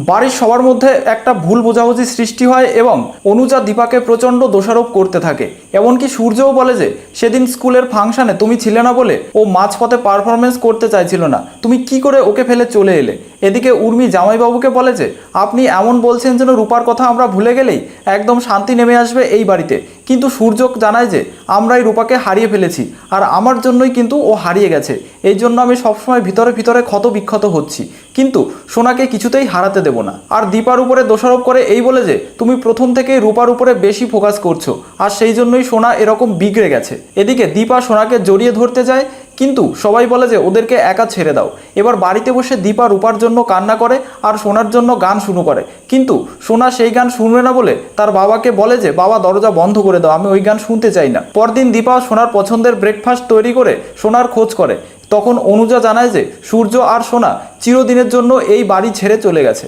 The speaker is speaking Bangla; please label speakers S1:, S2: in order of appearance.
S1: বাড়ির সবার মধ্যে একটা ভুল বোঝাবুঝি সৃষ্টি হয় এবং অনুজা দীপাকে প্রচণ্ড দোষারোপ করতে থাকে। এমনকি সূর্যও বলে যে সেদিন স্কুলের ফাংশনে তুমি ছিলে না বলে ও মাঝপথে পারফরমেন্স করতে চাইছিল না, তুমি কি করে ওকে ফেলে চলে এলে। এদিকে উর্মি জামাইবাবুকে বলে যে আপনি এমন বলছেন যেন রূপার কথা আমরা ভুলে গেলেই একদম শান্তি নেমে আসবে এই বাড়িতে। কিন্তু সূর্য জানায় যে আমরাই রূপাকে হারিয়ে ফেলেছি আর আমার জন্যই কিন্তু ও হারিয়ে গেছে, এই জন্য আমি সবসময় ভিতরে ভিতরে ক্ষত বিক্ষত হচ্ছি, কিন্তু সোনাকে কিছুতেই হারাতে দেব না। আর দীপার উপরে দোষারোপ করে এই বলে যে তুমি প্রথম থেকেই রূপার উপরে বেশি ফোকাস করছো আর সেই জন্যই সোনা এরকম বিগড়ে গেছে। এদিকে দীপা সোনাকে জড়িয়ে ধরতে যায়, কিন্তু সবাই বলে যে ওদেরকে একা ছেড়ে দাও। এবার বাড়িতে বসে দীপা রূপার জন্য কান্না করে আর সোনার জন্য গান শুরু করে, কিন্তু সোনা সেই গান শুনবে না বলে তার বাবাকে বলে যে বাবা দরজা বন্ধ করে দাও, আমি ওই গান শুনতে চাই না। পরদিন দীপা সোনার পছন্দের ব্রেকফাস্ট তৈরি করে সোনার খোঁজ করে। তখন অনুজা জানায় যে সূর্য আর সোনা চিরদিনের জন্য এই বাড়ি ছেড়ে চলে গেছে।